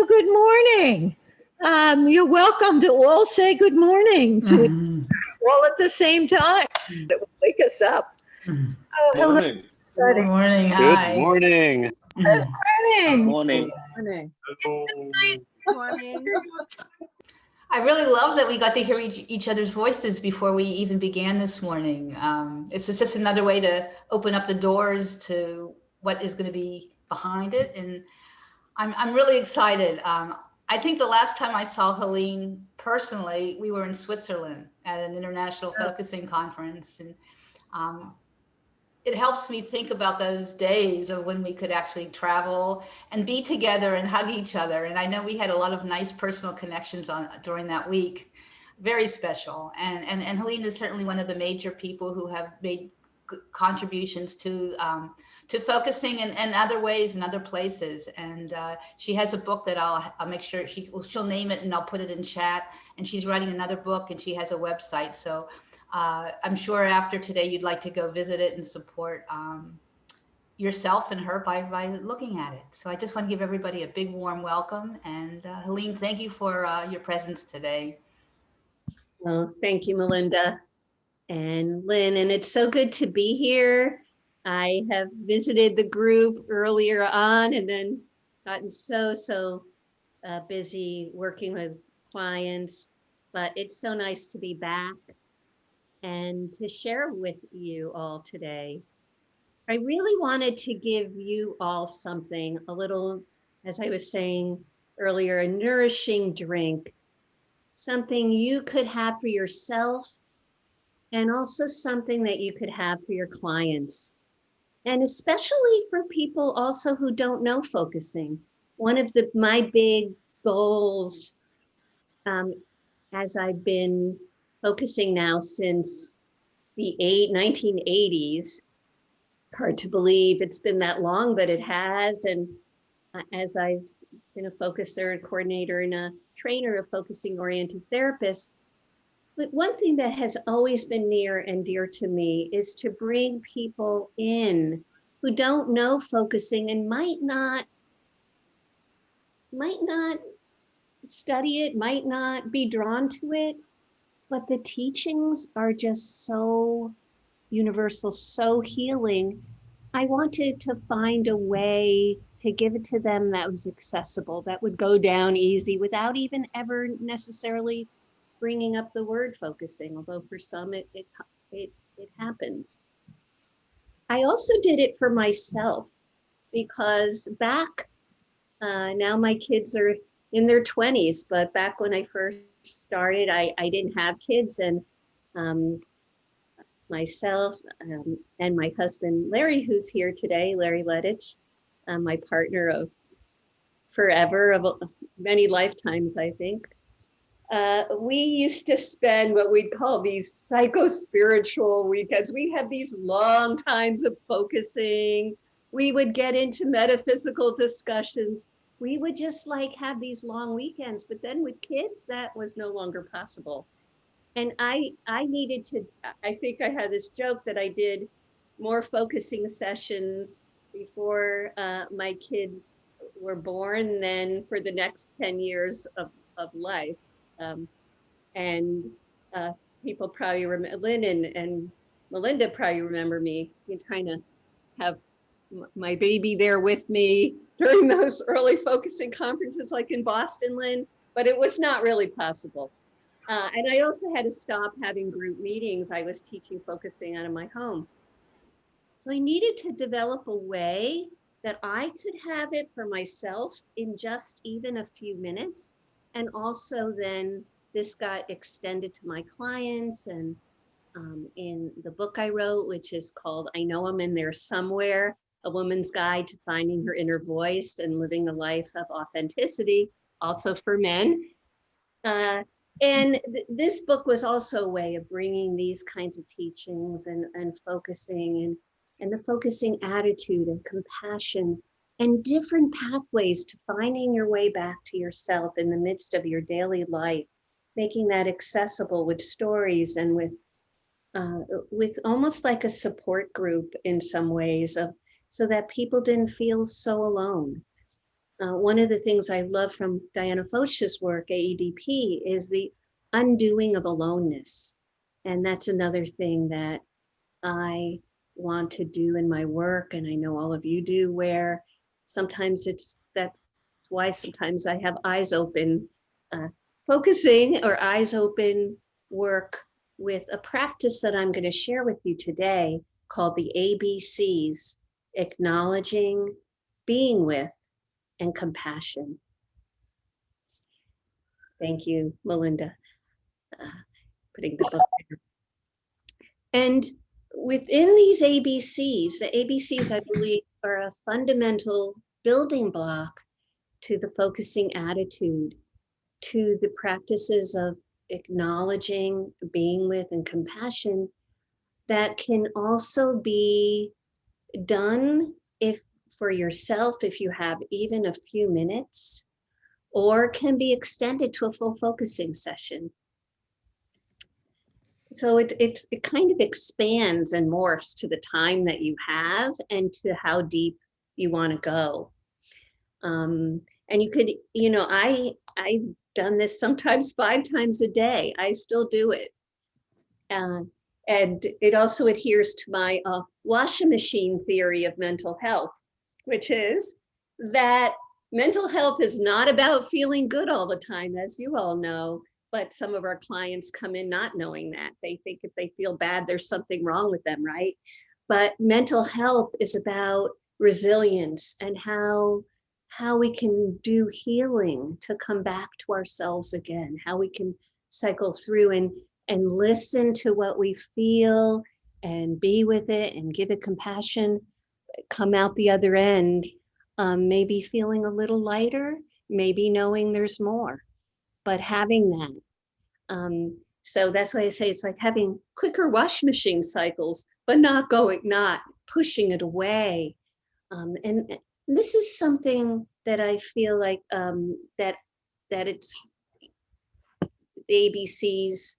Well, good morning. You're welcome to all say good morning to all at the same time. It will wake us up. Oh, hello, Morning. Good everybody. morning. Good Hi. morning. Good morning. Morning. Morning. Morning. I really love that we got to hear each other's voices before we even began this morning. It's just another way to open up the doors to what is going to be behind it. And I'm really excited. I think the last time I saw Helene personally, we were in Switzerland at an international focusing conference. And it helps me think about those days of when we could actually travel and be together and hug each other. And I know we had a lot of nice personal connections during that week. Very special. And Helene is certainly one of the major people who have made contributions to focusing in other ways and other places. And she has a book that I'll make sure she'll name it and I'll put it in chat. And she's writing another book and she has a website. So I'm sure after today, you'd like to go visit it and support yourself and her by looking at it. So I just want to give everybody a big warm welcome. And Helene, thank you for your presence today. Well, thank you, Melinda and Lynn. And it's so good to be here. I have visited the group earlier on and then gotten so busy working with clients, but it's so nice to be back and to share with you all today. I really wanted to give you all something, a little, as I was saying earlier, a nourishing drink, something you could have for yourself and also something that you could have for your clients. And especially for people also who don't know focusing. One of my big goals as I've been focusing now since the 1980s. Hard to believe it's been that long, but it has. And as I've been a focuser and coordinator and a trainer of focusing oriented therapists, but one thing that has always been near and dear to me is to bring people in who don't know focusing and might not study it, might not be drawn to it, but the teachings are just so universal, so healing. I wanted to find a way to give it to them that was accessible, that would go down easy without even ever necessarily bringing up the word focusing, although for some it happens. I also did it for myself because back, now my kids are in their 20s, but back when I first started, I didn't have kids, and myself and my husband, Larry, who's here today, Larry Ledich, my partner of forever, of many lifetimes, I think. We used to spend what we'd call these psycho-spiritual weekends. We had these long times of focusing. We would get into metaphysical discussions. We would just like have these long weekends, but then with kids, that was no longer possible. And I needed to, I think I had this joke that I did more focusing sessions before my kids were born than for the next 10 years of life. People probably remember, Lynn and Melinda probably remember me trying to have my baby there with me during those early focusing conferences like in Boston, Lynn, but it was not really possible. And I also had to stop having group meetings. I was teaching focusing out of my home. So I needed to develop a way that I could have it for myself in just even a few minutes. And also then this got extended to my clients. And in the book I wrote, which is called I Know I'm in There Somewhere, A Woman's Guide to Finding Her Inner Voice and Living a Life of Authenticity, also for men. This book was also a way of bringing these kinds of teachings and focusing and the focusing attitude and compassion and different pathways to finding your way back to yourself in the midst of your daily life, making that accessible with stories and with almost like a support group in some ways, so that people didn't feel so alone. One of the things I love from Diana Foch's work, AEDP, is the undoing of aloneness. And that's another thing that I want to do in my work, and I know all of you do, where sometimes that's why sometimes I have eyes open, focusing or eyes open work with a practice that I'm going to share with you today called the ABCs: acknowledging, being with, and compassion. Thank you, Melinda, putting the book there. And within these ABCs, the ABCs, I believe, are a fundamental building block to the focusing attitude, to the practices of acknowledging, being with, and compassion that can also be done for yourself, if you have even a few minutes, or can be extended to a full focusing session. So it kind of expands and morphs to the time that you have and to how deep you want to go. And you could, I've done this sometimes 5 times a day. I still do it. And it also adheres to my washing machine theory of mental health, which is that mental health is not about feeling good all the time, as you all know. But some of our clients come in not knowing that. They think if they feel bad, there's something wrong with them, right? But mental health is about resilience and how we can do healing to come back to ourselves again, how we can cycle through and listen to what we feel and be with it and give it compassion, come out the other end, maybe feeling a little lighter, maybe knowing there's more, but having that. So that's why I say it's like having quicker wash machine cycles, but not pushing it away. And this is something that I feel like that it's the ABCs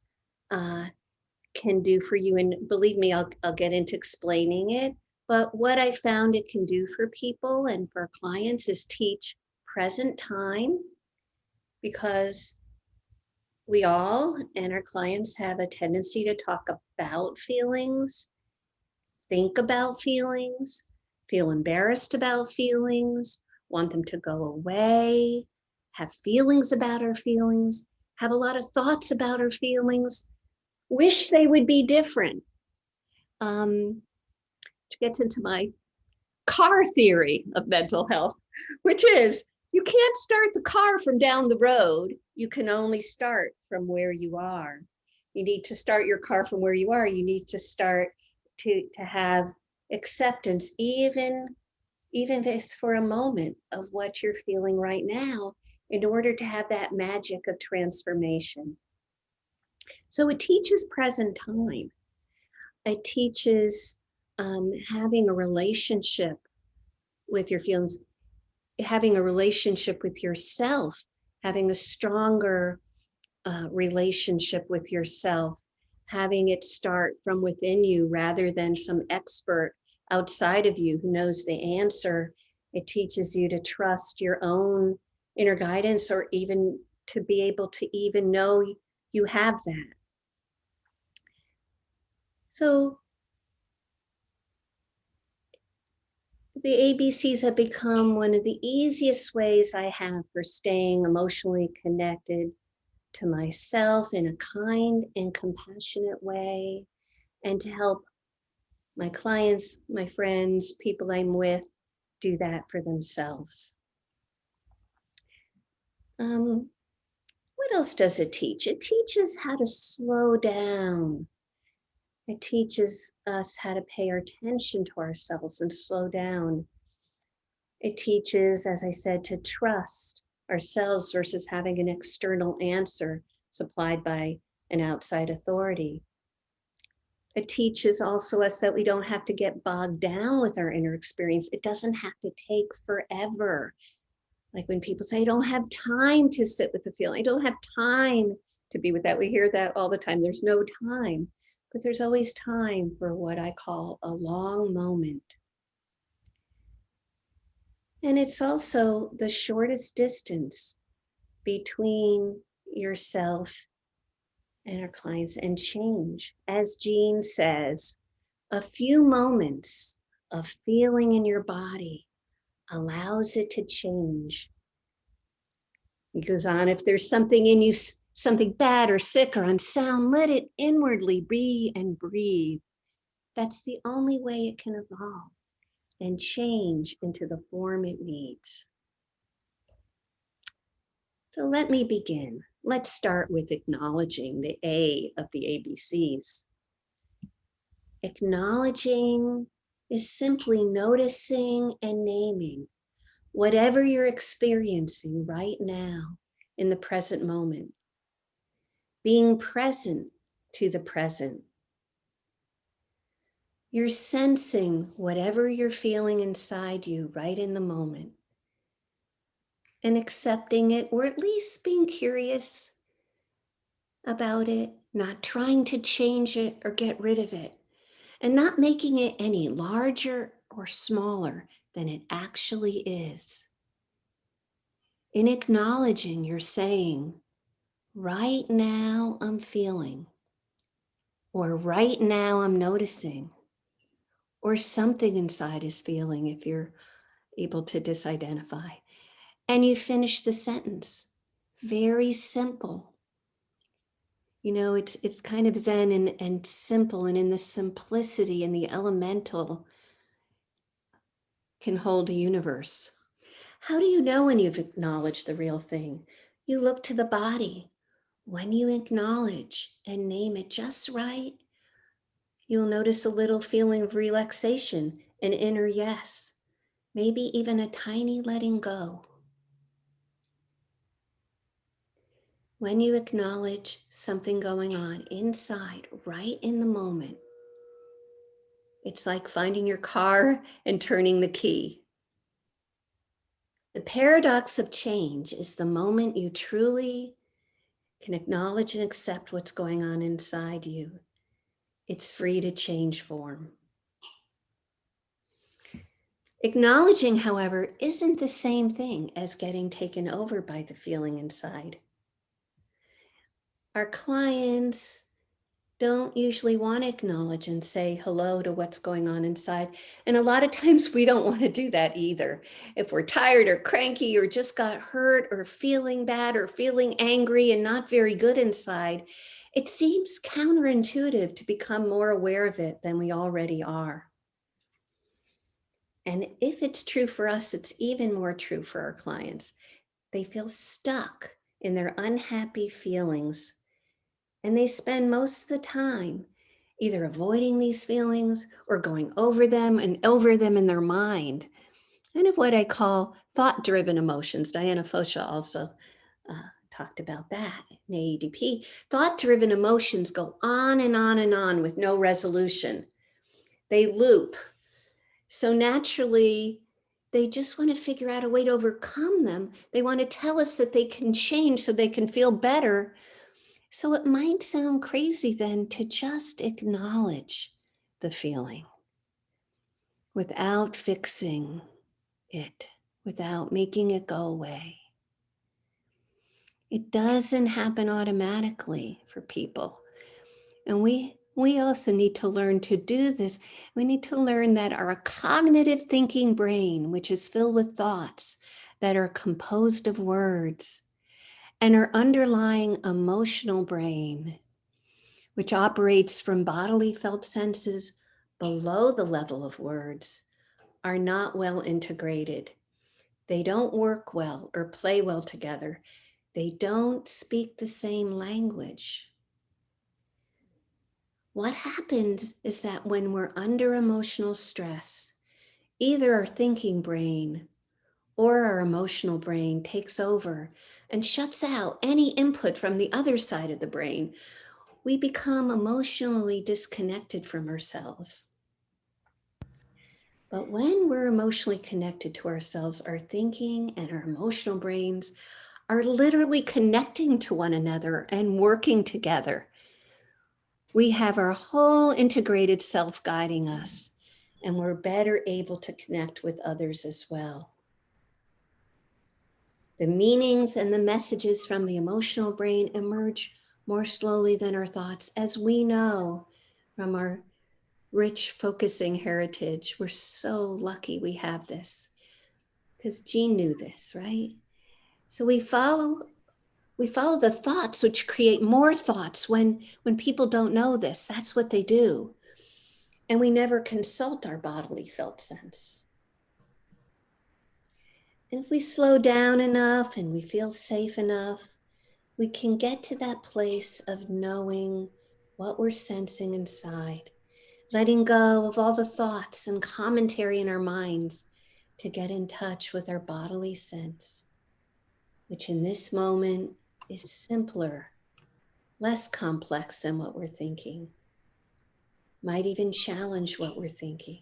can do for you. And believe me, I'll get into explaining it. But what I found it can do for people and for clients is teach present time, because we all and our clients have a tendency to talk about feelings, think about feelings, feel embarrassed about feelings, want them to go away, have feelings about our feelings, have a lot of thoughts about our feelings, wish they would be different. Which gets into my car theory of mental health, which is you can't start the car from down the road. You can only start from where you are. You need to start your car from where you are. You need to start to have acceptance, even if it's for a moment, of what you're feeling right now, in order to have that magic of transformation. So it teaches present time. It teaches having a relationship with your feelings, having a relationship with yourself, having a stronger relationship with yourself, having it start from within you rather than some expert outside of you who knows the answer. It teaches you to trust your own inner guidance, or even to be able to even know you have that. So the ABCs have become one of the easiest ways I have for staying emotionally connected to myself in a kind and compassionate way, and to help my clients, my friends, people I'm with, do that for themselves. What else does it teach? It teaches how to slow down. It teaches us how to pay our attention to ourselves and slow down. It teaches, as I said, to trust ourselves versus having an external answer supplied by an outside authority. It teaches also us that we don't have to get bogged down with our inner experience. It doesn't have to take forever. Like when people say, I don't have time to sit with the feeling, I don't have time to be with that. We hear that all the time. There's no time, but there's always time for what I call a long moment. And it's also the shortest distance between yourself and our clients, and change. As Jean says, a few moments of feeling in your body allows it to change. He goes on, if there's something in you, something bad or sick or unsound, let it inwardly be and breathe. That's the only way it can evolve and change into the form it needs. So let me begin. Let's start with acknowledging the A of the ABCs. Acknowledging is simply noticing and naming whatever you're experiencing right now in the present moment. Being present to the present. You're sensing whatever you're feeling inside you right in the moment and accepting it, or at least being curious about it, not trying to change it or get rid of it, and not making it any larger or smaller than it actually is. In acknowledging, you're saying, right now I'm feeling, or right now I'm noticing, or something inside is feeling if you're able to disidentify. And you finish the sentence. Very simple. You know, it's kind of Zen and simple, and in the simplicity and the elemental can hold a universe. How do you know when you've acknowledged the real thing? You look to the body. When you acknowledge and name it just right, you'll notice a little feeling of relaxation, an inner yes, maybe even a tiny letting go. When you acknowledge something going on inside, right in the moment, it's like finding your car and turning the key. The paradox of change is the moment you truly can acknowledge and accept what's going on inside you, it's free to change form. Acknowledging, however, isn't the same thing as getting taken over by the feeling inside. Our clients don't usually want to acknowledge and say hello to what's going on inside. And a lot of times we don't want to do that either. If we're tired or cranky or just got hurt or feeling bad or feeling angry and not very good inside, it seems counterintuitive to become more aware of it than we already are. And if it's true for us, it's even more true for our clients. They feel stuck in their unhappy feelings, and they spend most of the time either avoiding these feelings or going over them and over them in their mind. Kind of what I call thought-driven emotions. Diana Fosha also talked about that in AEDP. Thought-driven emotions go on and on and on with no resolution. They loop. So naturally, they just want to figure out a way to overcome them. They want to tell us that they can change so they can feel better. So it might sound crazy then to just acknowledge the feeling without fixing it, without making it go away. It doesn't happen automatically for people. And we also need to learn to do this. We need to learn that our cognitive thinking brain, which is filled with thoughts that are composed of words, and our underlying emotional brain, which operates from bodily felt senses below the level of words, are not well integrated. They don't work well or play well together. They don't speak the same language. What happens is that when we're under emotional stress, either our thinking brain or our emotional brain takes over and shuts out any input from the other side of the brain. We become emotionally disconnected from ourselves. But when we're emotionally connected to ourselves, our thinking and our emotional brains are literally connecting to one another and working together. We have our whole integrated self guiding us, and we're better able to connect with others as well. The meanings and the messages from the emotional brain emerge more slowly than our thoughts, as we know from our rich focusing heritage. We're so lucky we have this, because Jean knew this, right? So we follow the thoughts, which create more thoughts when people don't know this. That's what they do. And we never consult our bodily felt sense. And if we slow down enough and we feel safe enough, we can get to that place of knowing what we're sensing inside, letting go of all the thoughts and commentary in our minds to get in touch with our bodily sense, which in this moment is simpler, less complex than what we're thinking, might even challenge what we're thinking.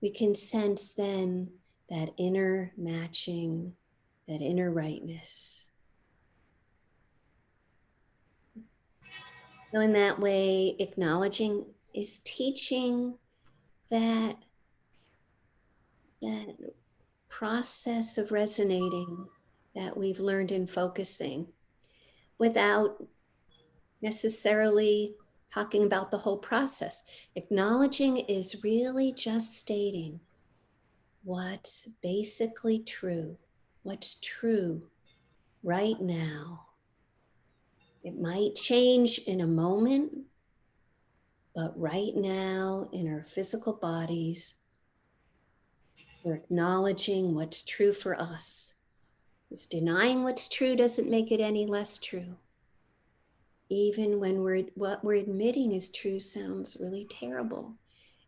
We can sense then that inner matching, that inner rightness. So in that way, acknowledging is teaching that process of resonating that we've learned in focusing, without necessarily talking about the whole process. Acknowledging is really just stating what's basically true, what's true right now. It might change in a moment, but right now in our physical bodies, we're acknowledging what's true for us. Because denying what's true doesn't make it any less true. Even when what we're admitting is true sounds really terrible.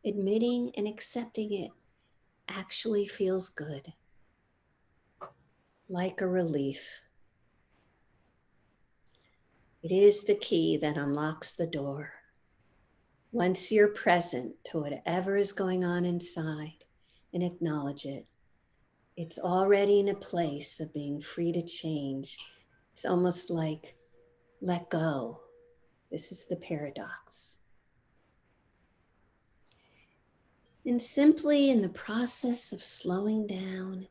Admitting and accepting it actually feels good, like a relief. It is the key that unlocks the door. Once you're present to whatever is going on inside and acknowledge it, it's already in a place of being free to change. It's almost like let go. This is the paradox. And simply in the process of slowing down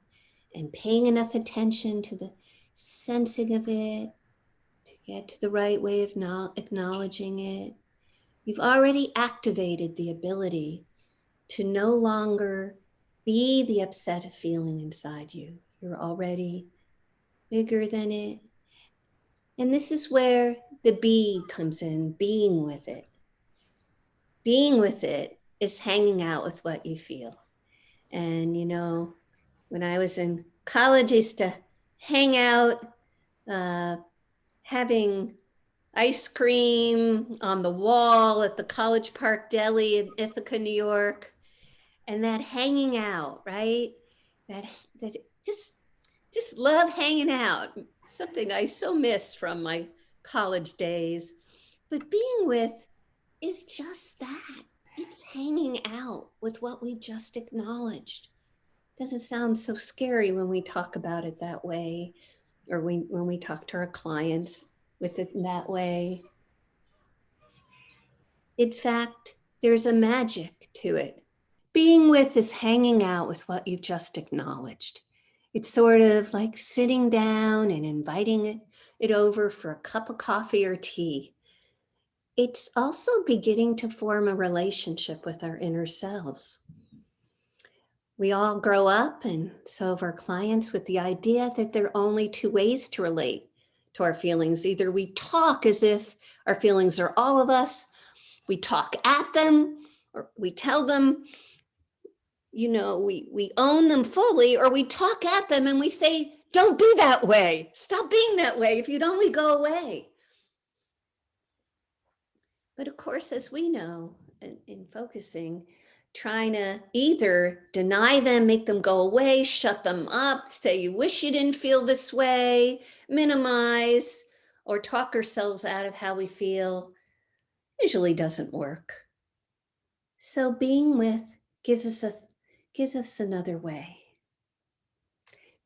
and paying enough attention to the sensing of it, to get to the right way of acknowledging it, you've already activated the ability to no longer be the upset feeling inside you. You're already bigger than it. And this is where the be comes in, being with it. Being with it is hanging out with what you feel. And, you know, when I was in college, I used to hang out having ice cream on the wall at the College Park Deli in Ithaca, New York. And that hanging out, right? That just love hanging out. Something I so miss from my college days. But being with is just that. It's hanging out with what we just acknowledged. Doesn't sound so scary when we talk about it that way, or when we talk to our clients with it in that way. In fact, there's a magic to it. Being with is hanging out with what you've just acknowledged. It's sort of like sitting down and inviting it over for a cup of coffee or tea. It's also beginning to form a relationship with our inner selves. We all grow up, and so have our clients, with the idea that there are only two ways to relate to our feelings. Either we talk as if our feelings are all of us, we talk at them, or we tell them, you know, we own them fully, or we talk at them and we say, don't be that way. Stop being that way if you'd only go away. But of course, as we know in focusing, trying to either deny them, make them go away, shut them up, say you wish you didn't feel this way, minimize, or talk ourselves out of how we feel, usually doesn't work. So being with gives us another way.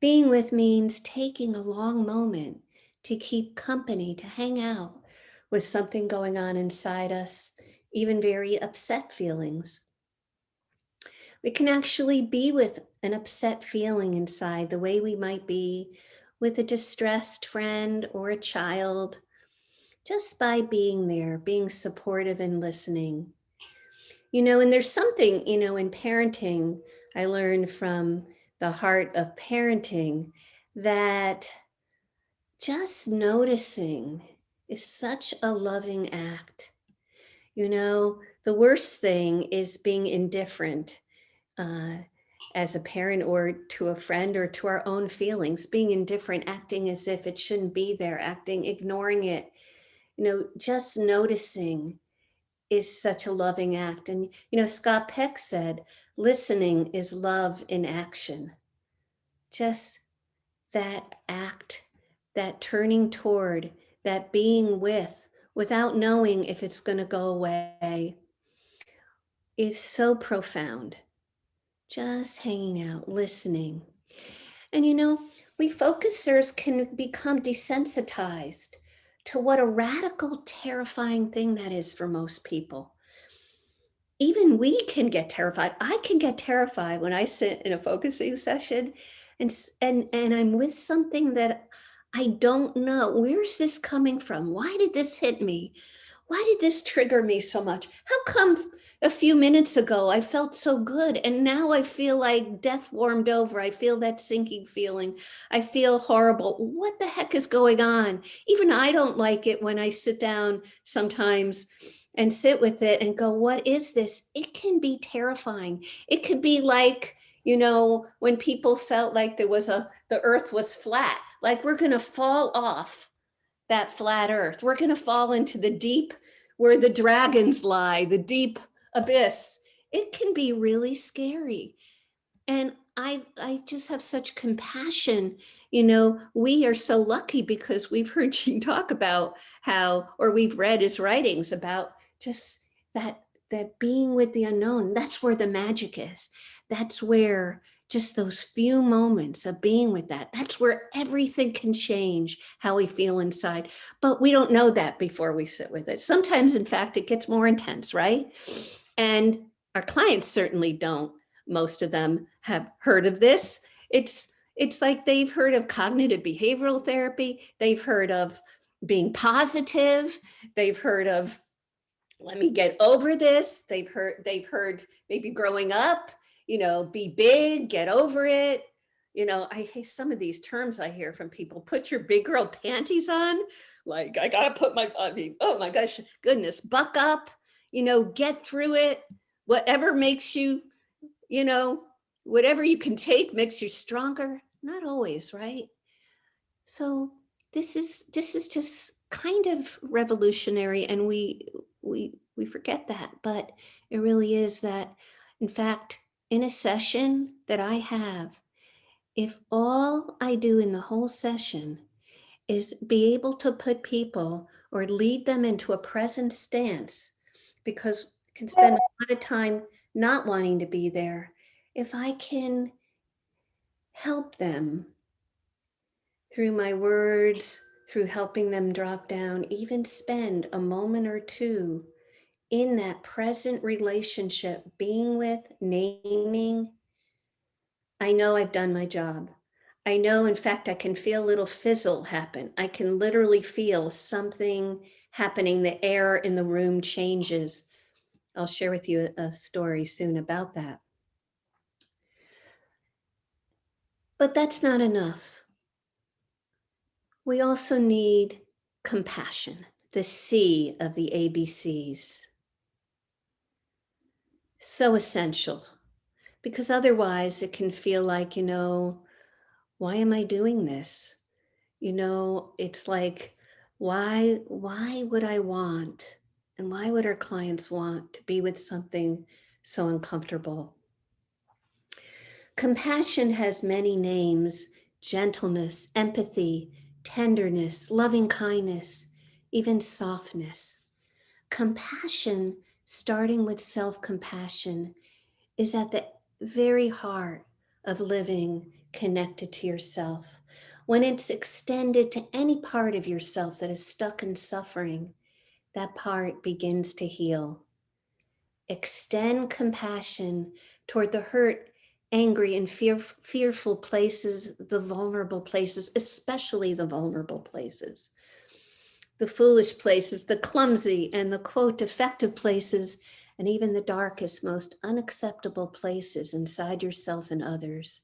Being with means taking a long moment to keep company, to hang out with something going on inside us, even very upset feelings. We can actually be with an upset feeling inside the way we might be with a distressed friend or a child, just by being there, being supportive and listening. And there's something, in parenting, I learned from the heart of parenting that just noticing is such a loving act. The worst thing is being indifferent as a parent or to a friend or to our own feelings, being indifferent, acting as if it shouldn't be there, ignoring it. Just noticing is such a loving act. And, Scott Peck said, listening is love in action. Just that act, that turning toward, that being with, without knowing if it's going to go away, is so profound. Just hanging out, listening. And we focusers can become desensitized to what a radical, terrifying thing that is for most people. Even we can get terrified. I can get terrified when I sit in a focusing session and I'm with something that I don't know. Where's this coming from? Why did this hit me? Why did this trigger me so much? How come a few minutes ago I felt so good and now I feel like death warmed over? I feel that sinking feeling. I feel horrible. What the heck is going on? Even I don't like it when I sit down sometimes and sit with it and go, what is this? It can be terrifying. It could be like, when people felt like the earth was flat, like we're going to fall off that flat earth. We're going to fall into the deep where the dragons lie, the deep abyss. It can be really scary. And I just have such compassion. We are so lucky because we've heard Gene talk about or we've read his writings about just that being with the unknown. That's where the magic is. That's where just those few moments of being with that's where everything can change how we feel inside. But we don't know that before we sit with it. Sometimes, in fact, it gets more intense, right? And our clients certainly don't. Most of them have heard of this. It's like they've heard of cognitive behavioral therapy. They've heard of being positive. They've heard of, let me get over this. They've heard maybe growing up, be big, get over it. I hate some of these terms I hear from people. Put your big girl panties on. Like, I gotta put oh my gosh, goodness, buck up, get through it. Whatever makes you, whatever you can take makes you stronger. Not always, right? So this is just kind of revolutionary, and we forget that, but it really is that. In fact, in a session that I have, if all I do in the whole session is be able to put people or lead them into a present stance, because I can spend a lot of time not wanting to be there. If I can help them through my words, through helping them drop down, even spend a moment or two in that present relationship, being with, naming, I know I've done my job. I know, in fact, I can feel a little fizzle happen. I can literally feel something happening. The air in the room changes. I'll share with you a story soon about that. But that's not enough. We also need compassion, the C of the ABCs. So essential, because otherwise it can feel like, why am I doing this? It's like, why would I want, and why would our clients want to be with something so uncomfortable? Compassion has many names: gentleness, empathy, tenderness, loving kindness, even softness. Compassion, starting with self-compassion, is at the very heart of living connected to yourself. When it's extended to any part of yourself that is stuck in suffering, that part begins to heal. Extend compassion toward the hurt angry and fearful places, the vulnerable places, especially the vulnerable places, the foolish places, the clumsy and the quote defective places, and even the darkest, most unacceptable places inside yourself and others.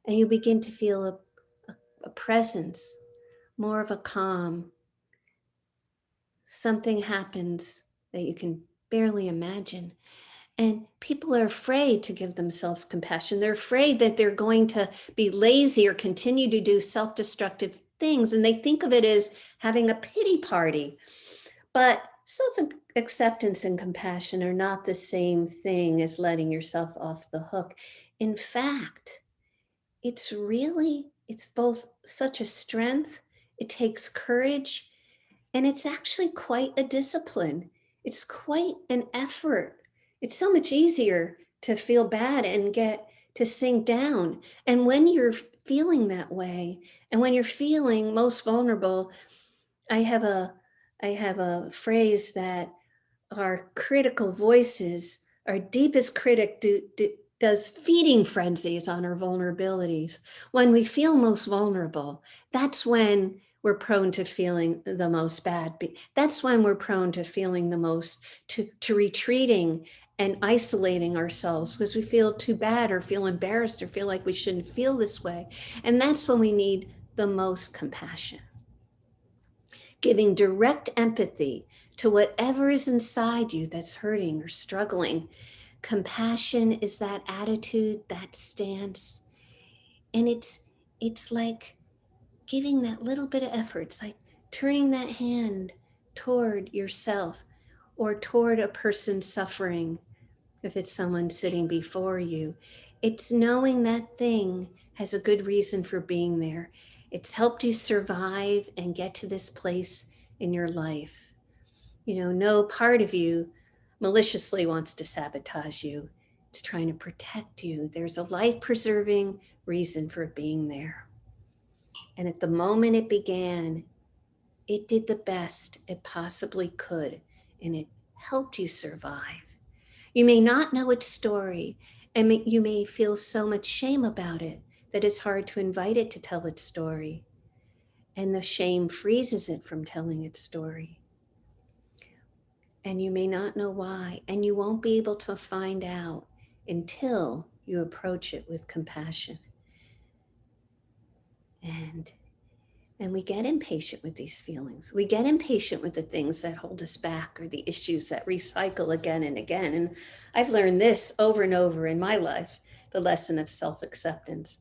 And you begin to feel a presence, more of a calm. Something happens that you can barely imagine. And people are afraid to give themselves compassion. They're afraid that they're going to be lazy or continue to do self-destructive things. And they think of it as having a pity party. But self-acceptance and compassion are not the same thing as letting yourself off the hook. In fact, it's both such a strength. It takes courage, and it's actually quite a discipline. It's quite an effort. It's so much easier to feel bad and get to sink down. And when you're feeling that way, and when you're feeling most vulnerable, I have a phrase that our critical voices, our deepest critic does feeding frenzies on our vulnerabilities. When we feel most vulnerable, that's when we're prone to feeling the most bad. That's when we're prone to feeling the most, to retreating and isolating ourselves because we feel too bad or feel embarrassed or feel like we shouldn't feel this way. And that's when we need the most compassion. Giving direct empathy to whatever is inside you that's hurting or struggling. Compassion is that attitude, that stance. And it's like giving that little bit of effort. It's like turning that hand toward yourself or toward a person suffering, if it's someone sitting before you. It's knowing that thing has a good reason for being there. It's helped you survive and get to this place in your life. No part of you maliciously wants to sabotage you. It's trying to protect you. There's a life-preserving reason for being there. And at the moment it began, it did the best it possibly could, and it helped you survive. You may not know its story, and you may feel so much shame about it that it's hard to invite it to tell its story. And the shame freezes it from telling its story. And you may not know why, and you won't be able to find out until you approach it with compassion. And we get impatient with these feelings. We get impatient with the things that hold us back or the issues that recycle again and again. And I've learned this over and over in my life, the lesson of self-acceptance.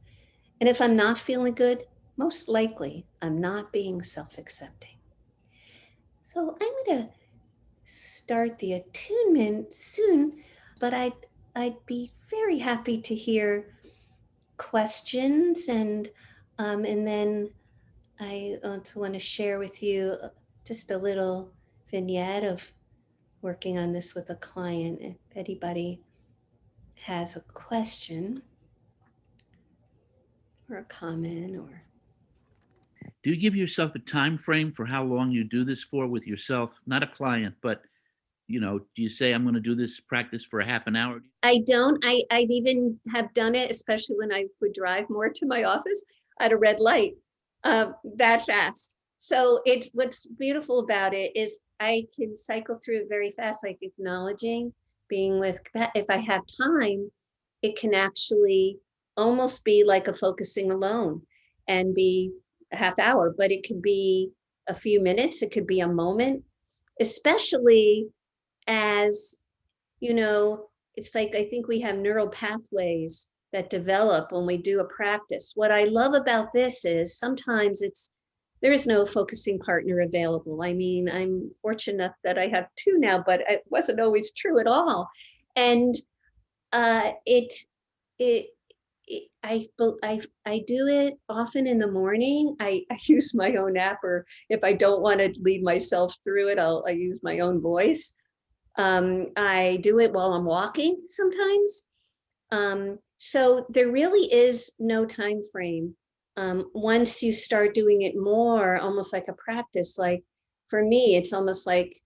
And if I'm not feeling good, most likely I'm not being self-accepting. So I'm going to start the attunement soon, but I'd be very happy to hear questions, and then I also want to share with you just a little vignette of working on this with a client. If anybody has a question or a comment or. Do you give yourself a time frame for how long you do this for with yourself? Not a client, but do you say I'm going to do this practice for a half an hour? I don't. I even have done it, especially when I would drive more to my office at a red light, that fast. So what's beautiful about it is I can cycle through it very fast, like acknowledging, being with, if I have time, it can actually almost be like a focusing alone and be a half hour, but it could be a few minutes, it could be a moment, especially as, it's like, I think we have neural pathways that develop when we do a practice. What I love about this is sometimes there is no focusing partner available. I mean, I'm fortunate that I have two now, but it wasn't always true at all. And I do it often in the morning. I use my own app, or if I don't want to lead myself through it, I use my own voice. I do it while I'm walking sometimes. So there really is no time frame. Once you start doing it more, almost like a practice, like for me, it's almost like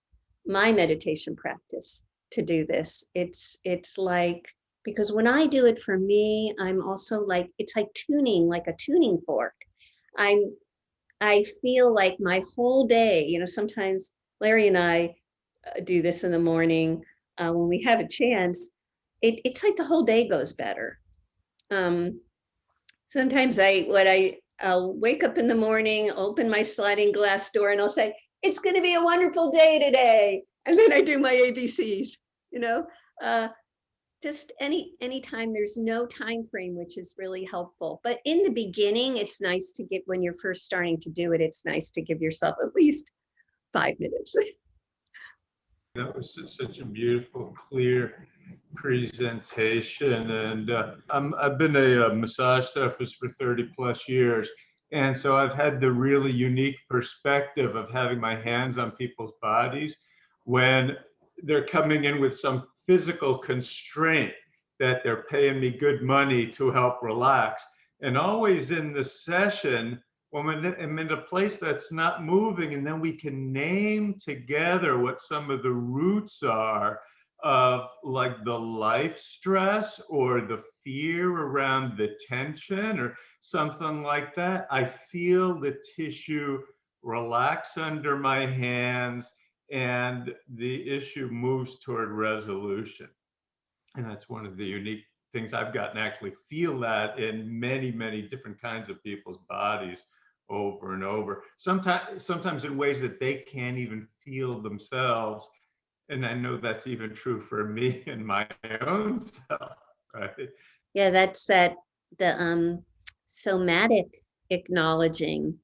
my meditation practice to do this. It's like Because when I do it for me, I'm also like, it's like tuning, like a tuning fork. I feel like my whole day, sometimes Larry and I do this in the morning when we have a chance. It's like the whole day goes better. Sometimes I'll wake up in the morning, open my sliding glass door, and I'll say, it's going to be a wonderful day today. And then I do my ABCs, just anytime. There's no time frame, which is really helpful. But in the beginning, it's nice to get, when you're first starting to do it, it's nice to give yourself at least 5 minutes. That was such a beautiful, clear presentation. And I've been a massage therapist for 30 plus years. And so I've had the really unique perspective of having my hands on people's bodies when they're coming in with some physical constraint that they're paying me good money to help relax. And always in the session, when I'm in a place that's not moving, and then we can name together what some of the roots are of like the life stress or the fear around the tension or something like that, I feel the tissue relax under my hands and the issue moves toward resolution. And that's one of the unique things I've gotten to actually feel that in many, many different kinds of people's bodies over and over, sometimes in ways that they can't even feel themselves. And I know that's even true for me and my own self, right? Yeah, that's the somatic acknowledging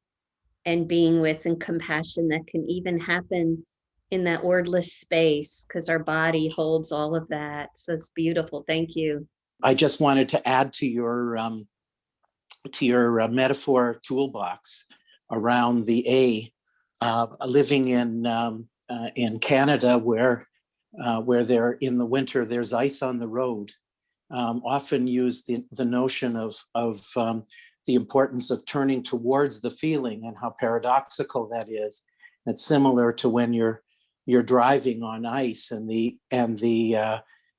and being with and compassion that can even happen in that wordless space, because our body holds all of that. So it's beautiful. Thank you. I just wanted to add to your metaphor toolbox around the A. Living in Canada, where there in the winter there's ice on the road, often use the notion of the importance of turning towards the feeling and how paradoxical that is. It's similar to when you're driving on ice and the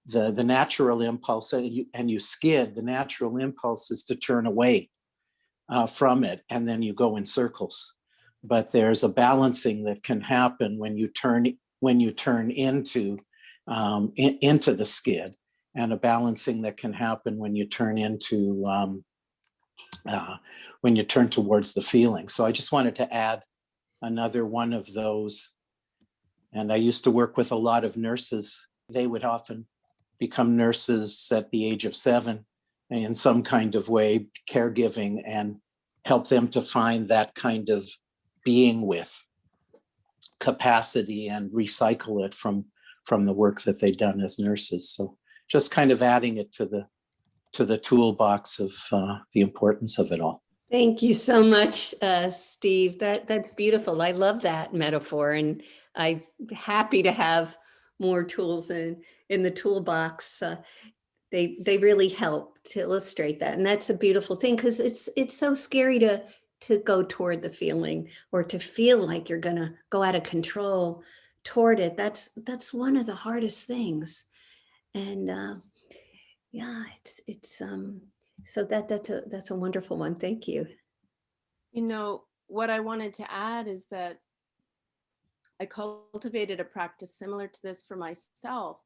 natural impulse and you skid. The natural impulse is to turn away from it, and then you go in circles. But there's a balancing that can happen when you turn into the skid, and a balancing that can happen when you turn towards the feeling. So I just wanted to add another one of those. And I used to work with a lot of nurses. They would often become nurses at the age of 7 in some kind of way, caregiving, and help them to find that kind of being with capacity and recycle it from the work that they've done as nurses. So just kind of adding it to the toolbox of the importance of it all. Thank you so much, Steve. That's beautiful. I love that metaphor, and I'm happy to have more tools in the toolbox. They really help to illustrate that, and that's a beautiful thing, because it's so scary to go toward the feeling or to feel like you're gonna go out of control toward it. That's one of the hardest things, and yeah, it's so that's a wonderful one. Thank you. What I wanted to add is that I cultivated a practice similar to this for myself,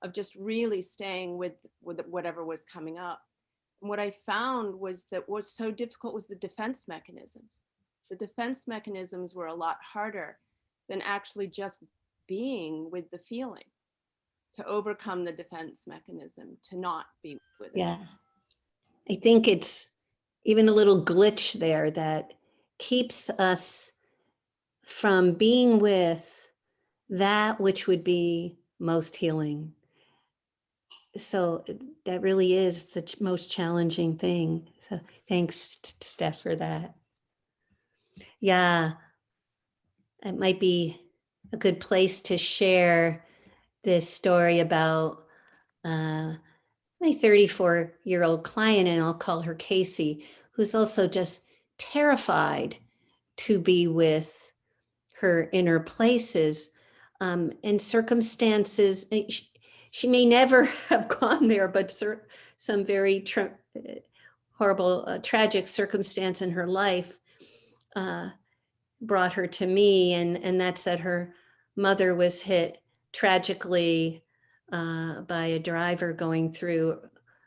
of just really staying with whatever was coming up. And what I found was that what was so difficult was the defense mechanisms. The defense mechanisms were a lot harder than actually just being with the feeling. To overcome the defense mechanism, to not be with it. Yeah. I think it's even a little glitch there that keeps us from being with that which would be most healing. So that really is the most challenging thing. So thanks, Steph, for that. Yeah, it might be a good place to share this story about my 34-year-old client, and I'll call her Casey, who's also just terrified to be with her inner places, and circumstances. she may never have gone there, but some very horrible, tragic circumstance in her life brought her to me. And that's that her mother was hit tragically by a driver going through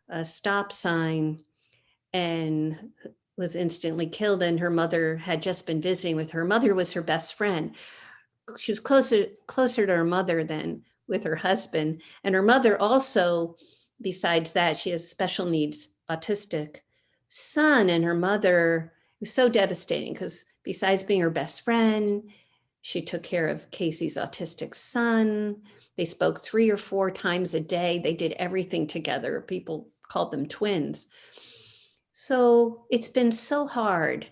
a stop sign and was instantly killed. And her mother had just been visiting with her. Her mother was her best friend. She was closer to her mother than with her husband. And her mother also, besides that, she has special needs, autistic son. And her mother was so devastating because besides being her best friend, she took care of Casey's autistic son. They spoke 3 or 4 times a day. They did everything together. People called them twins. So it's been so hard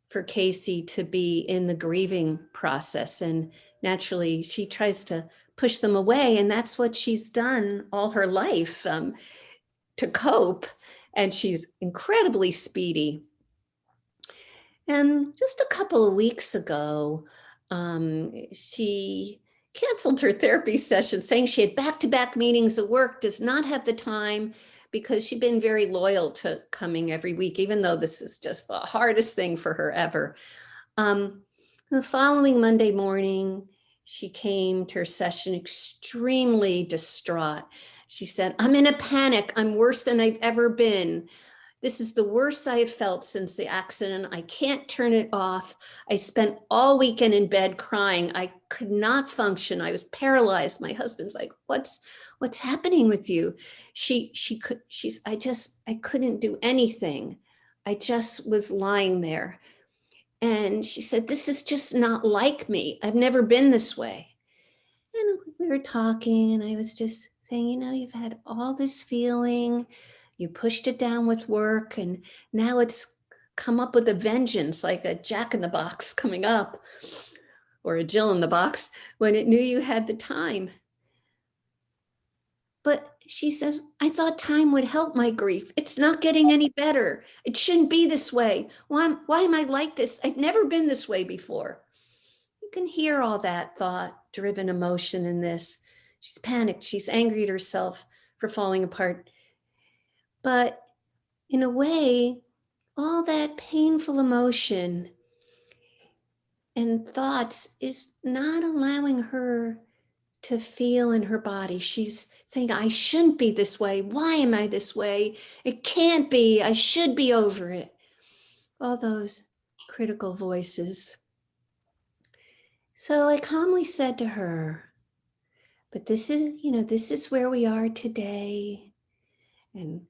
for Casey to be in the grieving process. And naturally, she tries to push them away. And that's what she's done all her life to cope. And she's incredibly speedy. And just a couple of weeks ago, she canceled her therapy session, saying she had back-to-back meetings at work, does not have the time, because she'd been very loyal to coming every week, even though this is just the hardest thing for her ever. The following Monday morning, she came to her session extremely distraught. She said, "I'm in a panic. I'm worse than I've ever been. This is the worst I have felt since the accident. I can't turn it off. I spent all weekend in bed crying. I could not function. I was paralyzed." My husband's like, what's happening with you? I couldn't do anything. I just was lying there. And she said, "This is just not like me. I've never been this way." And we were talking, and I was just saying, you've had all this feeling, you pushed it down with work, and now it's come up with a vengeance, like a Jack in the Box coming up, or a Jill in the Box, when it knew you had the time. But she says, "I thought time would help my grief. It's not getting any better. It shouldn't be this way. Why am I like this? I've never been this way before." You can hear all that thought-driven emotion in this. She's panicked. She's angry at herself for falling apart. But in a way, all that painful emotion and thoughts is not allowing her to feel in her body. She's saying, "I shouldn't be this way. Why am I this way? It can't be. I should be over it." All those critical voices. So I calmly said to her, "But this is where we are today." And,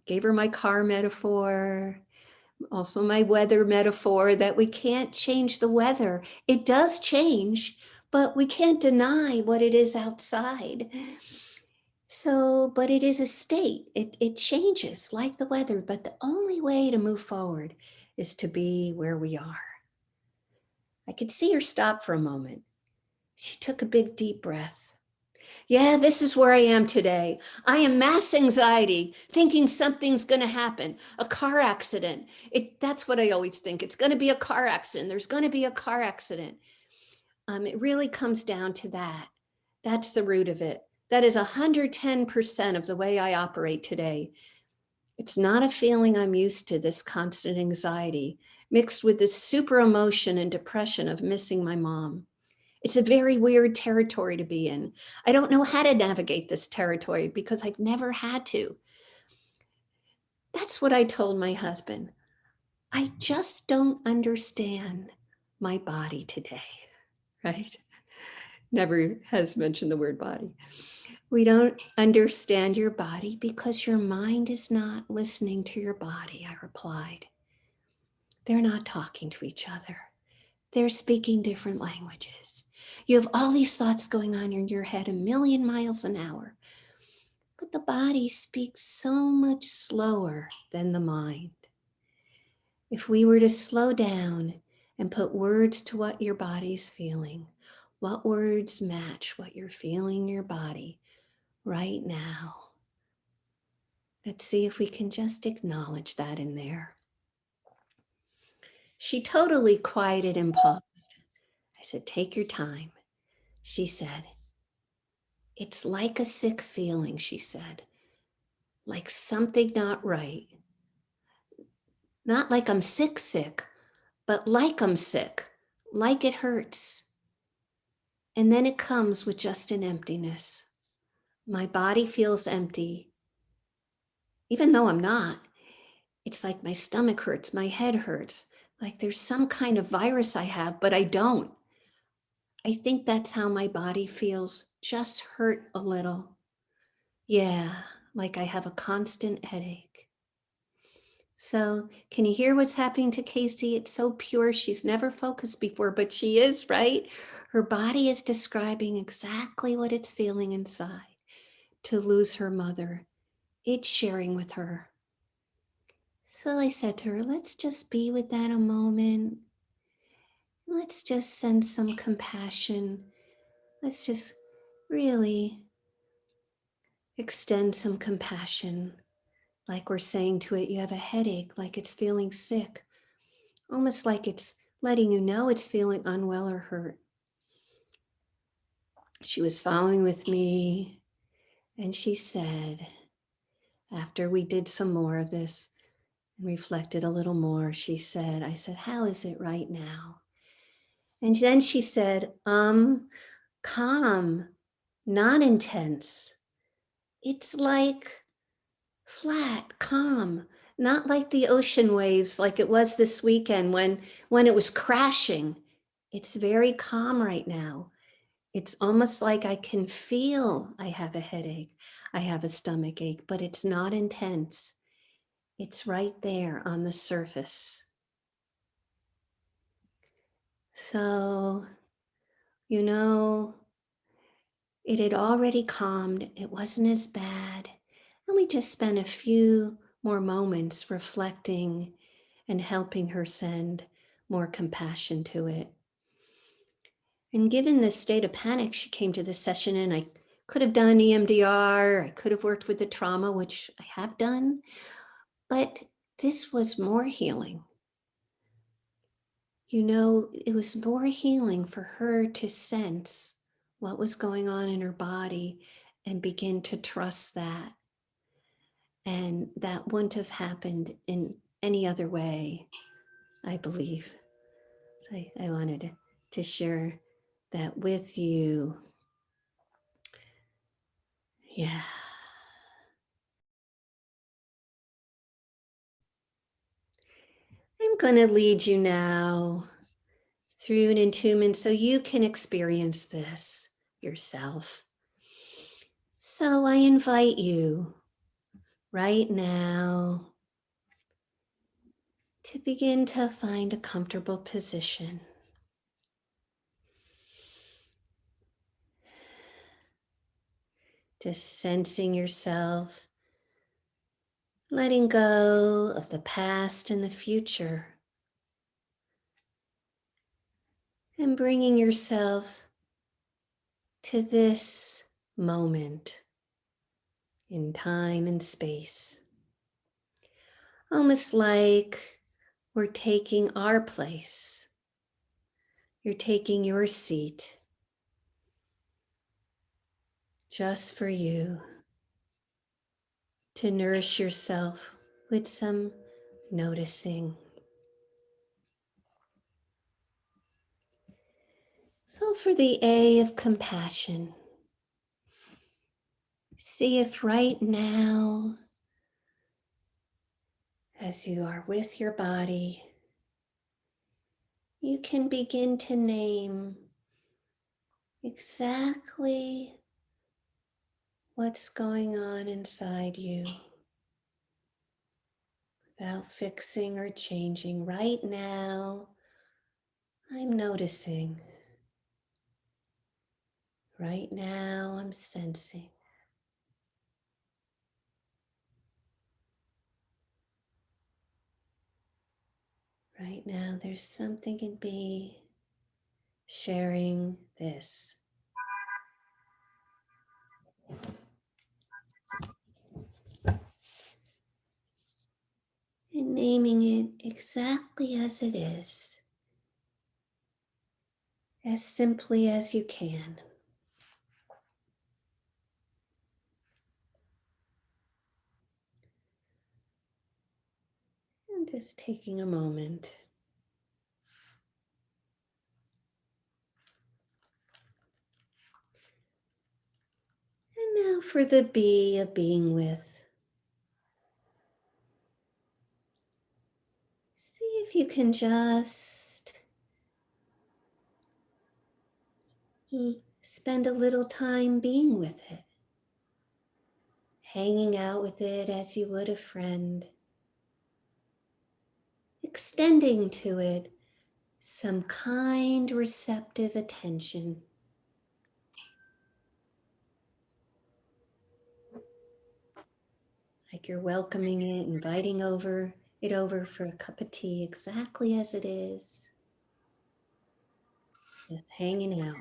gave her my car metaphor, also my weather metaphor, that we can't change the weather. It does change, but we can't deny what it is outside. So, but it is a state. It changes like the weather, but the only way to move forward is to be where we are. I could see her stop for a moment. She took a big, deep breath. "Yeah, this is where I am today. I am mass anxiety, thinking something's going to happen, a car accident. That's what I always think. It's going to be a car accident. There's going to be a car accident." It really comes down to that. That's the root of it. That is 110% of the way I operate today. It's not a feeling I'm used to, this constant anxiety, mixed with this super emotion and depression of missing my mom. It's a very weird territory to be in. I don't know how to navigate this territory because I've never had to. That's what I told my husband. I just don't understand my body today, right? Never has mentioned the word body. "We don't understand your body because your mind is not listening to your body," I replied. "They're not talking to each other. They're speaking different languages. You have all these thoughts going on in your head 1,000,000 miles an hour, but the body speaks so much slower than the mind. If we were to slow down and put words to what your body's feeling, what words match what you're feeling in your body right now? Let's see if we can just acknowledge that in there." She totally quieted and paused. I said, "Take your time." She said, It's like a sick feeling, she said, like something not right. Not like I'm sick, but like I'm sick, like it hurts. And then it comes with just an emptiness. My body feels empty, even though I'm not. It's like my stomach hurts, my head hurts, like there's some kind of virus I have, but I don't. I think that's how my body feels, just hurt a little. Yeah, like I have a constant headache. So can you hear what's happening to Casey? It's so pure. She's never focused before, but she is, right? Her body is describing exactly what it's feeling inside to lose her mother. It's sharing with her. So I said to her, let's just be with that a moment. Let's just send some compassion. Let's just really extend some compassion. Like we're saying to it, you have a headache, like it's feeling sick, almost like it's letting you know it's feeling unwell or hurt. She was following with me, and she said, after we did some more of this and reflected a little more, she said, I said, how is it right now? And then she said, calm, not intense. It's like flat, calm, not like the ocean waves like it was this weekend when it was crashing. It's very calm right now. It's almost like I can feel I have a headache, I have a stomach ache, but it's not intense. It's right there on the surface. So, it had already calmed. It wasn't as bad. And we just spent a few more moments reflecting and helping her send more compassion to it. And given this state of panic, she came to the session, and I could have done EMDR, I could have worked with the trauma, which I have done, but this was more healing. It was more healing for her to sense what was going on in her body and begin to trust that. And that wouldn't have happened in any other way, I believe. So I wanted to share that with you. Yeah. I'm going to lead you now through an entombment so you can experience this yourself. So I invite you right now to begin to find a comfortable position. Just sensing yourself, letting go of the past and the future, and bringing yourself to this moment in time and space. Almost like we're taking our place. You're taking your seat just for you to nourish yourself with some noticing. So for the A of compassion, see if right now, as you are with your body, you can begin to name exactly what's going on inside you without fixing or changing. Right now, I'm noticing. Right now, I'm sensing. Right now, there's something in me sharing this. And naming it exactly as it is, as simply as you can. Just taking a moment. And now for the B of being with. See if you can just spend a little time being with it, hanging out with it as you would a friend, extending to it some kind, receptive attention. Like you're welcoming it, inviting it over for a cup of tea exactly as it is. Just hanging out.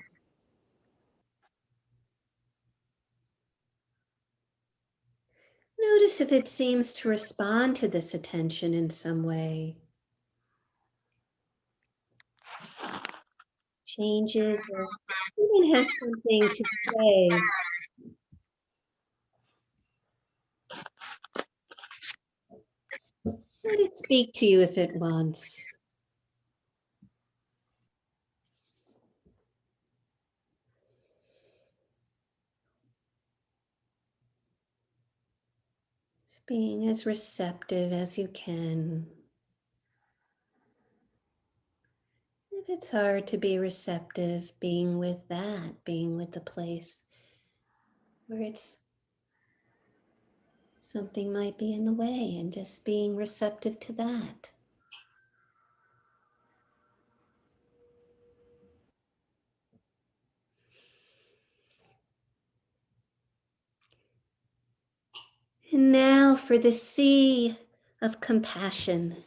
Notice if it seems to respond to this attention in some way. Changes or even has something to say. Let it speak to you if it wants. Just being as receptive as you can. If it's hard to be receptive, being with that, being with the place where it's something might be in the way, and just being receptive to that. And now for the C of compassion.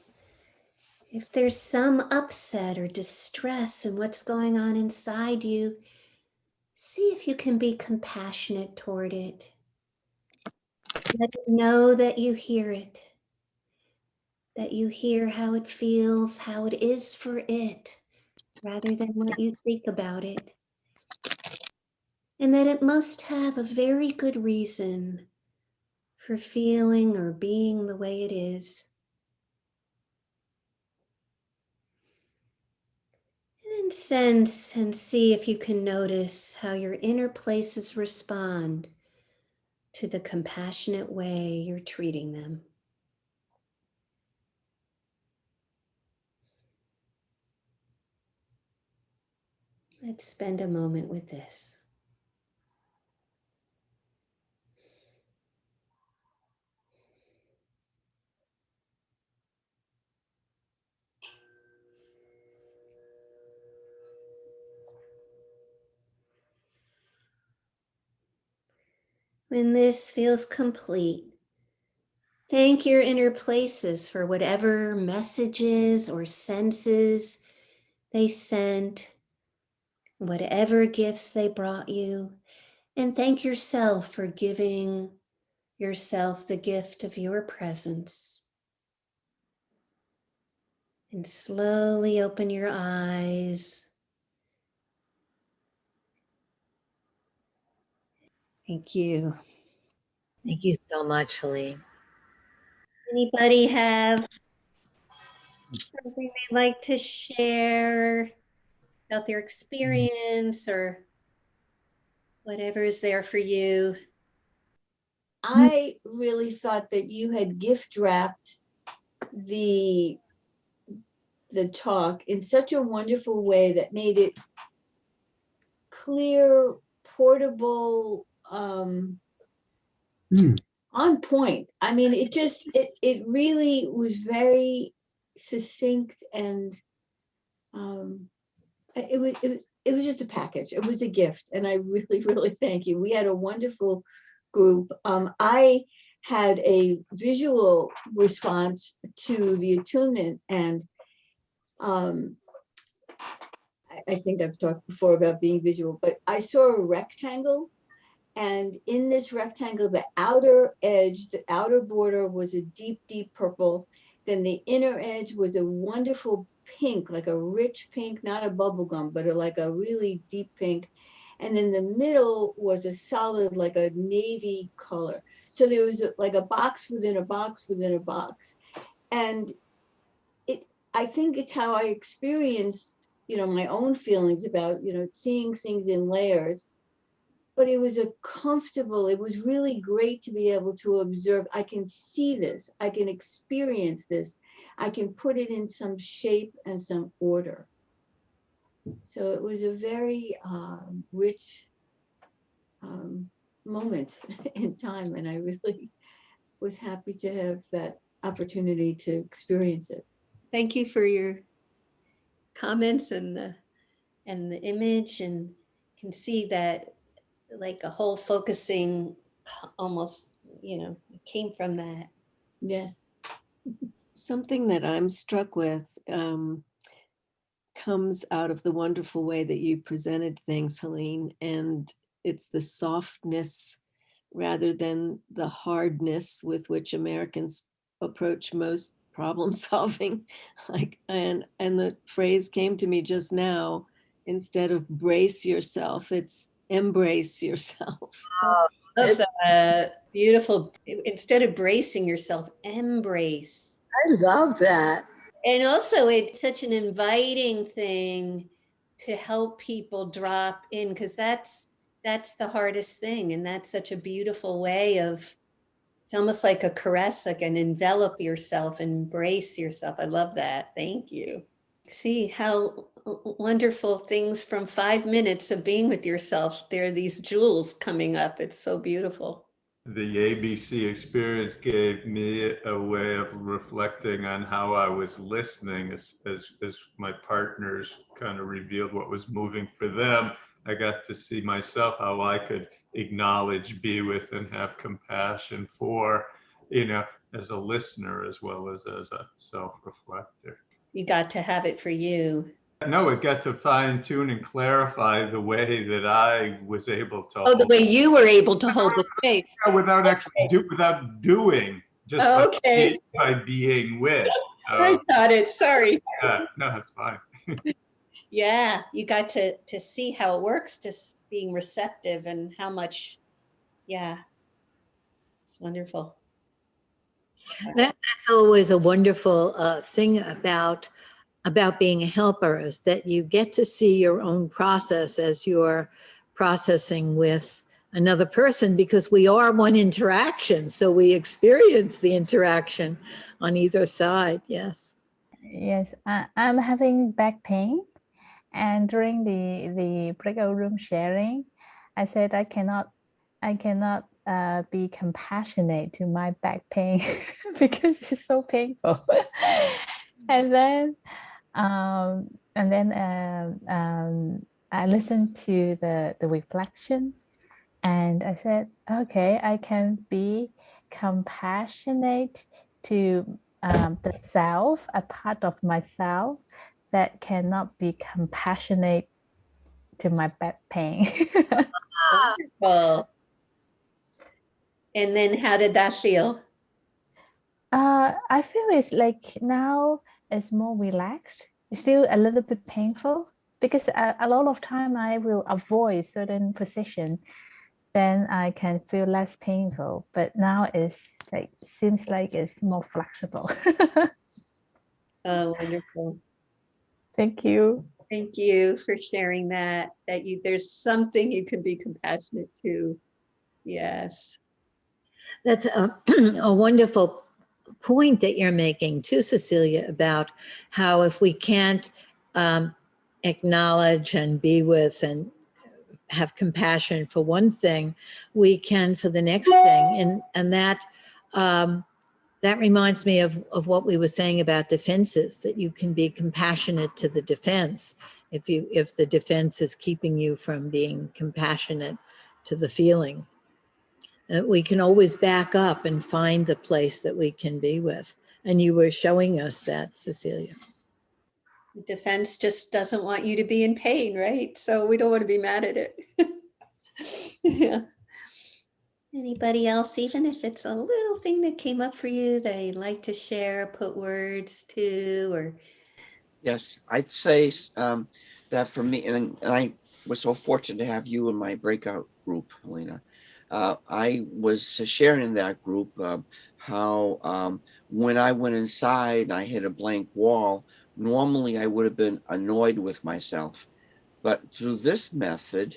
If there's some upset or distress in what's going on inside you, see if you can be compassionate toward it. Let it know that you hear it, that you hear how it feels, how it is for it, rather than what you think about it. And that it must have a very good reason for feeling or being the way it is. And sense and see if you can notice how your inner places respond to the compassionate way you're treating them. Let's spend a moment with this. When this feels complete, thank your inner places for whatever messages or senses they sent, whatever gifts they brought you, and thank yourself for giving yourself the gift of your presence. And slowly open your eyes. Thank you. Thank you so much, Helene. Anybody have something they'd like to share about their experience or whatever is there for you? I really thought that you had gift wrapped the talk in such a wonderful way that made it clear, portable, on point. I mean, it really was very succinct, and it was just a package. It was a gift, and I really, really thank you. We had a wonderful group. I had a visual response to the attunement, and I think I've talked before about being visual, but I saw a rectangle, and in this rectangle, the outer edge, the outer border was a deep, deep purple. Then the inner edge was a wonderful pink, like a rich pink, not a bubblegum, but like a really deep pink. And then the middle was a solid, like a navy color. So there was like a box within a box within a box. And I think it's how I experienced, my own feelings about, seeing things in layers. But it was it was really great to be able to observe. I can see this, I can experience this, I can put it in some shape and some order. So it was a very rich moment in time. And I really was happy to have that opportunity to experience it. Thank you for your comments and the image, and can see that like a whole focusing almost, came from that. Yes. Something that I'm struck with comes out of the wonderful way that you presented things, Helene, and it's the softness rather than the hardness with which Americans approach most problem solving. And the phrase came to me just now, instead of brace yourself, it's embrace yourself. Love that. Beautiful. Instead of bracing yourself, embrace. I love that. And also it's such an inviting thing to help people drop in, because that's the hardest thing. And that's such a beautiful way of, it's almost like a caress, like an envelop yourself, embrace yourself. I love that. Thank you. See how wonderful things from 5 minutes of being with yourself. There are these jewels coming up. It's so beautiful. The ABC experience gave me a way of reflecting on how I was listening as my partners kind of revealed what was moving for them. I got to see myself, how I could acknowledge, be with, and have compassion for, as a listener as well as a self-reflector. You got to have it for you. No, it got to fine tune and clarify the way that I was able to. Oh, the way you were able to hold the space. Without actually without doing, just by being with. I got it. Sorry. No, that's fine. Yeah, you got to see how it works, just being receptive and how much. Yeah, it's wonderful. That's always a wonderful thing about being a helper, is that you get to see your own process as you're processing with another person, because we are one interaction. So we experience the interaction on either side. Yes. Yes, I'm having back pain. And during the breakout room sharing, I said I cannot be compassionate to my back pain because it's so painful. And then I listened to the reflection, and I said, okay, I can be compassionate to the self, a part of myself that cannot be compassionate to my back pain. Wonderful. And then how did that feel? I feel it's like now it's more relaxed. It's still a little bit painful because a lot of time I will avoid certain position, then I can feel less painful. But now it's like, seems like it's more flexible. Oh, wonderful. Thank you. Thank you for sharing that there's something you can be compassionate to. Yes. That's a wonderful point that you're making too, Cecilia, about how if we can't acknowledge and be with and have compassion for one thing, we can for the next thing. And that that reminds me of what we were saying about defenses, that you can be compassionate to the defense if the defense is keeping you from being compassionate to the feeling. We can always back up and find the place that we can be with. And you were showing us that, Cecilia. Defense just doesn't want you to be in pain, right? So we don't want to be mad at it. Yeah. Anybody else, even if it's a little thing that came up for you that you'd like to share, put words to, or? Yes, I'd say that for me, and I was so fortunate to have you in my breakout group, Helena. I was sharing in that group how when I went inside and I hit a blank wall, normally I would have been annoyed with myself. But through this method,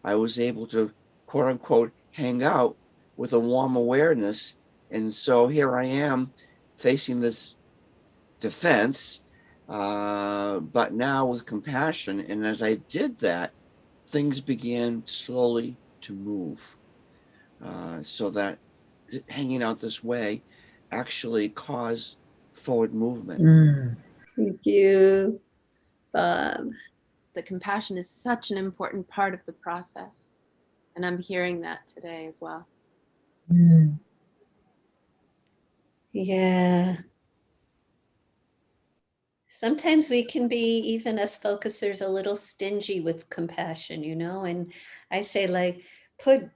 I was able to, quote unquote, hang out with a warm awareness. And so here I am facing this defense, but now with compassion. And as I did that, things began slowly to move, so that hanging out this way actually caused forward movement. Mm. Thank you, Bob. The compassion is such an important part of the process. And I'm hearing that today as well. Mm. Yeah. Sometimes we can be, even us focusers, a little stingy with compassion, you know, and I say, like, put,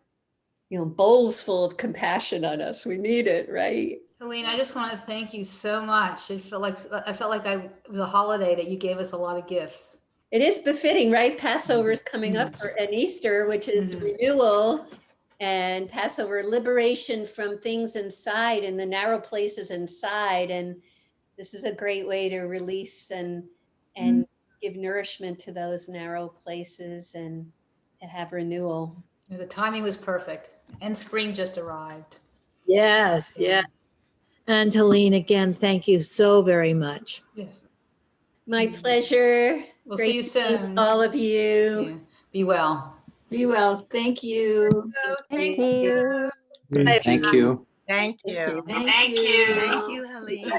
bowls full of compassion on us. We need it, right? Helene, I just want to thank you so much. I felt like it was a holiday that you gave us a lot of gifts. It is befitting, right? Passover is coming up and Easter, which is renewal, and Passover, liberation from things inside and the narrow places inside. And this is a great way to release and give nourishment to those narrow places and to have renewal. The timing was perfect, and spring just arrived. Yes, yeah. And Helene, again, thank you so very much. Yes. My pleasure. We'll Great see you to see soon. all of you. Yeah. Be well. Be well. Thank you. Thank you. Thank you. Thank you. Thank you. Thank you, Helene.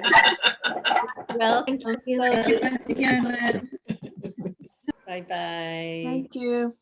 Well, Thank you once again, Lynn. bye-bye. Thank you.